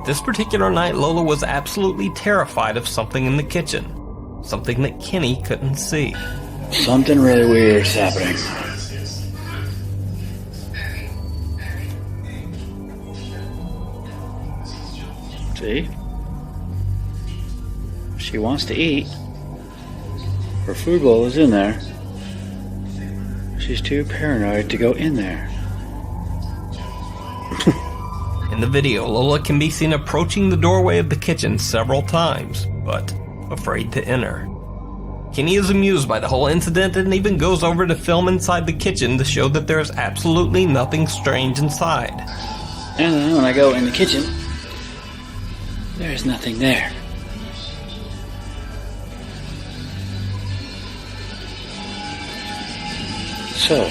This particular night, Lola was absolutely terrified of something in the kitchen. Something that Kenny couldn't see. Something really weird is happening. See? She wants to eat. Her food bowl is in there. She's too paranoid to go in there. In the video, Lola can be seen approaching the doorway of the kitchen several times, but afraid to enter. Kenny is amused by the whole incident and even goes over to film inside the kitchen to show that there is absolutely nothing strange inside. And then when I go in the kitchen, there's nothing there. So,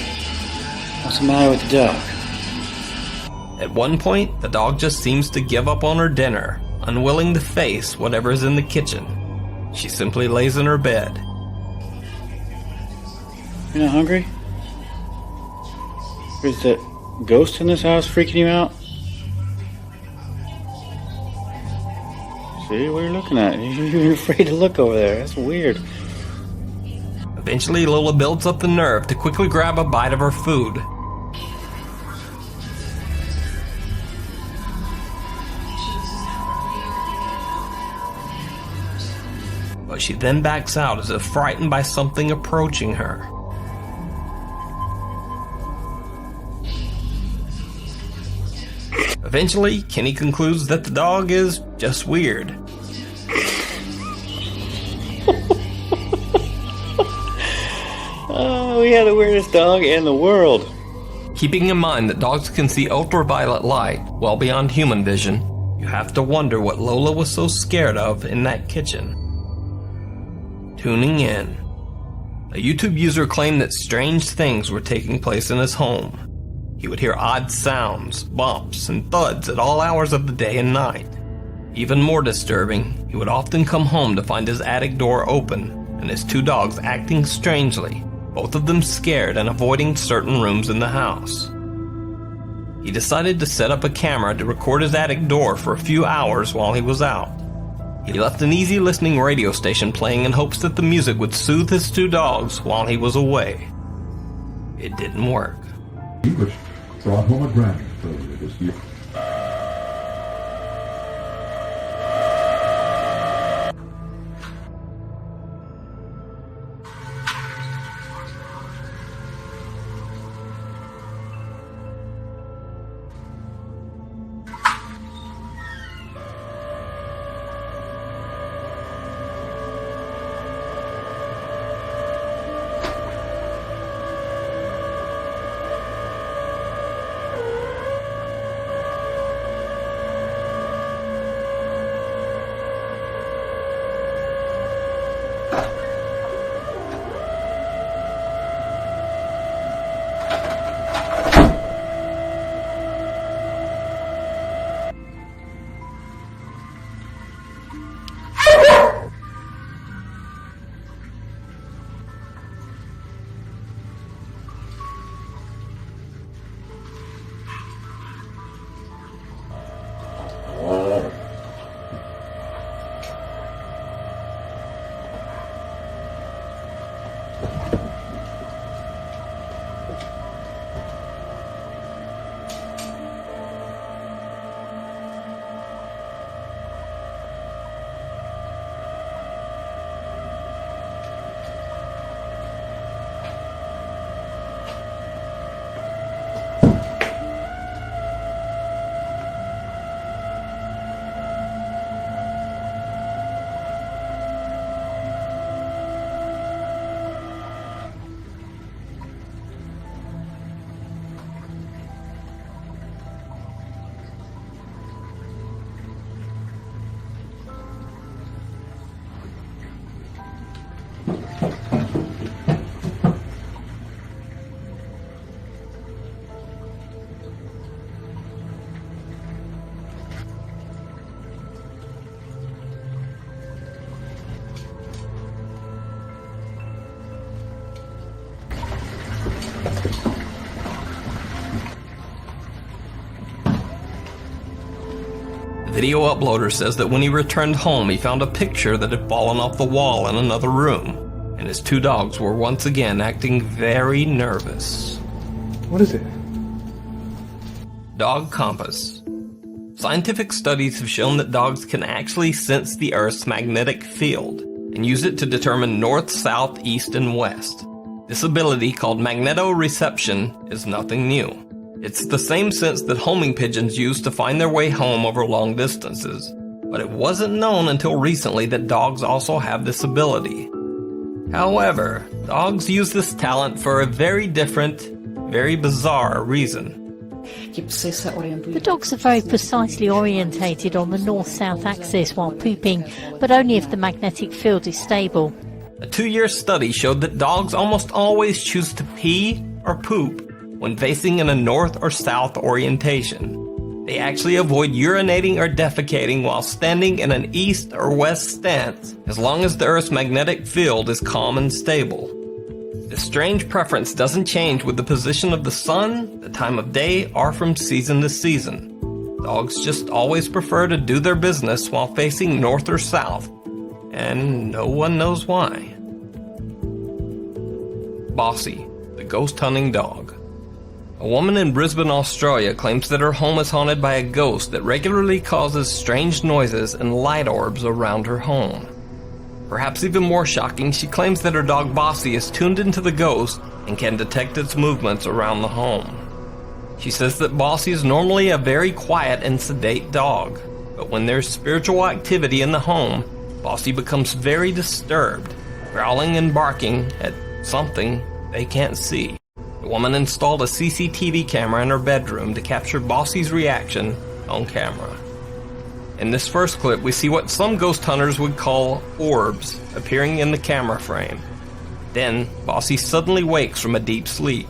what's the matter with the dog? At one point, the dog just seems to give up on her dinner, unwilling to face whatever is in the kitchen. She simply lays in her bed. You're not hungry? Is the ghost in this house freaking you out? See, what are you looking at? You're afraid to look over there. That's weird. Eventually, Lola builds up the nerve to quickly grab a bite of her food. But she then backs out as if frightened by something approaching her. Eventually, Kenny concludes that the dog is just weird. Oh, we have the weirdest dog in the world. Keeping in mind that dogs can see ultraviolet light well beyond human vision, you have to wonder what Lola was so scared of in that kitchen. Tuning in. A YouTube user claimed that strange things were taking place in his home. He would hear odd sounds, bumps, and thuds at all hours of the day and night. Even more disturbing, he would often come home to find his attic door open and his two dogs acting strangely, both of them scared and avoiding certain rooms in the house. He decided to set up a camera to record his attic door for a few hours while he was out. He left an easy listening radio station playing in hopes that the music would soothe his two dogs while he was away. It didn't work. Which brought home a Grammy earlier this year. video uploader says that when he returned home, he found a picture that had fallen off the wall in another room, and his two dogs were once again acting very nervous. What is it? Dog compass. Scientific studies have shown that dogs can actually sense the Earth's magnetic field and use it to determine north, south, east, and west. This ability, called magnetoreception, is nothing new. It's the same sense that homing pigeons use to find their way home over long distances, but it wasn't known until recently that dogs also have this ability. However, dogs use this talent for a very different, very bizarre reason. The dogs are very precisely orientated on the north-south axis while pooping, but only if the magnetic field is stable. A 2-year study showed that dogs almost always choose to pee or poop when facing in a north or south orientation. They actually avoid urinating or defecating while standing in an east or west stance, as long as the Earth's magnetic field is calm and stable. This strange preference doesn't change with the position of the sun, the time of day, or from season to season. Dogs just always prefer to do their business while facing north or south, and no one knows why. Bossy, the ghost hunting dog. A woman in Brisbane, Australia claims that her home is haunted by a ghost that regularly causes strange noises and light orbs around her home. Perhaps even more shocking, she claims that her dog Bossy is tuned into the ghost and can detect its movements around the home. She says that Bossy is normally a very quiet and sedate dog, but when there's spiritual activity in the home, Bossy becomes very disturbed, growling and barking at something they can't see. The woman installed a CCTV camera in her bedroom to capture Bossy's reaction on camera. In this first clip, we see what some ghost hunters would call orbs appearing in the camera frame. Then, Bossy suddenly wakes from a deep sleep.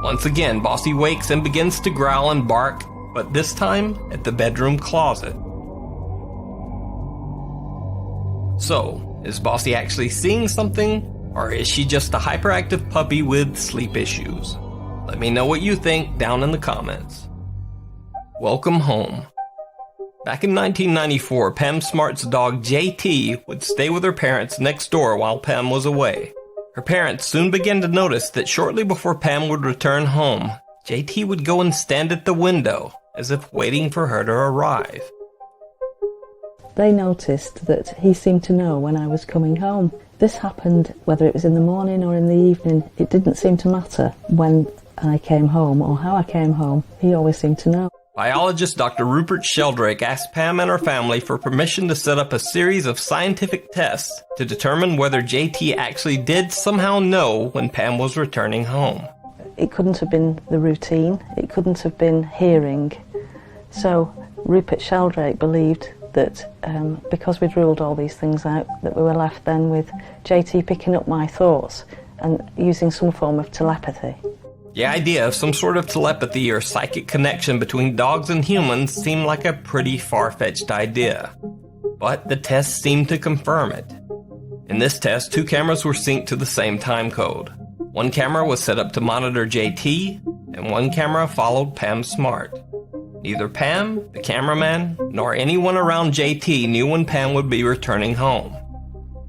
Once again, Bossy wakes and begins to growl and bark, but this time at the bedroom closet. So, is Bossy actually seeing something, or is she just a hyperactive puppy with sleep issues? Let me know what you think down in the comments. Welcome home. Back in 1994, Pam Smart's dog JT would stay with her parents next door while Pam was away. Her parents soon began to notice that shortly before Pam would return home, JT would go and stand at the window, as if waiting for her to arrive. They noticed that he seemed to know when I was coming home. This happened whether it was in the morning or in the evening. It didn't seem to matter when I came home or how I came home. He always seemed to know. Biologist Dr. Rupert Sheldrake asked Pam and her family for permission to set up a series of scientific tests to determine whether JT actually did somehow know when Pam was returning home. It couldn't have been the routine. It couldn't have been hearing. So Rupert Sheldrake believed that because we'd ruled all these things out, that we were left then with JT picking up my thoughts and using some form of telepathy. The idea of some sort of telepathy or psychic connection between dogs and humans seemed like a pretty far-fetched idea. But the tests seemed to confirm it. In this test, 2 cameras were synced to the same time code. One camera was set up to monitor JT, and one camera followed Pam Smart. Neither Pam, the cameraman, nor anyone around JT knew when Pam would be returning home.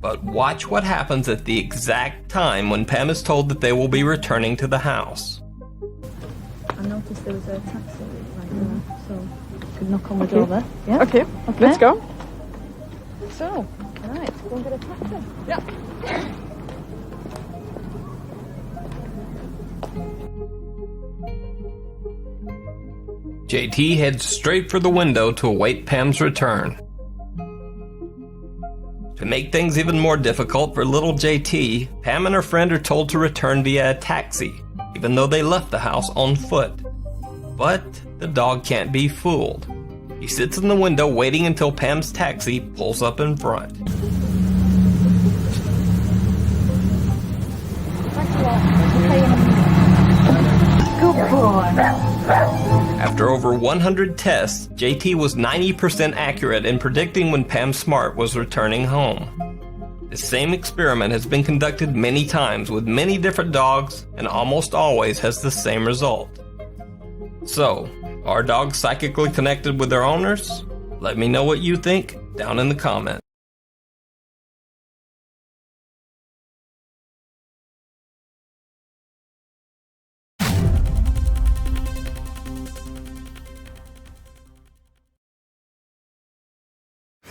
But watch what happens at the exact time when Pam is told that they will be returning to the house. I noticed there was a taxi right there, so I could knock on the door there. Yeah? Okay, let's go. So, right, go and get a taxi. Yeah. JT heads straight for the window to await Pam's return. To make things even more difficult for little JT, Pam and her friend are told to return via a taxi, even though they left the house on foot. But the dog can't be fooled. He sits in the window waiting until Pam's taxi pulls up in front. Good boy. After over 100 tests, JT was 90% accurate in predicting when Pam Smart was returning home. The same experiment has been conducted many times with many different dogs and almost always has the same result. So, are dogs psychically connected with their owners? Let me know what you think down in the comments.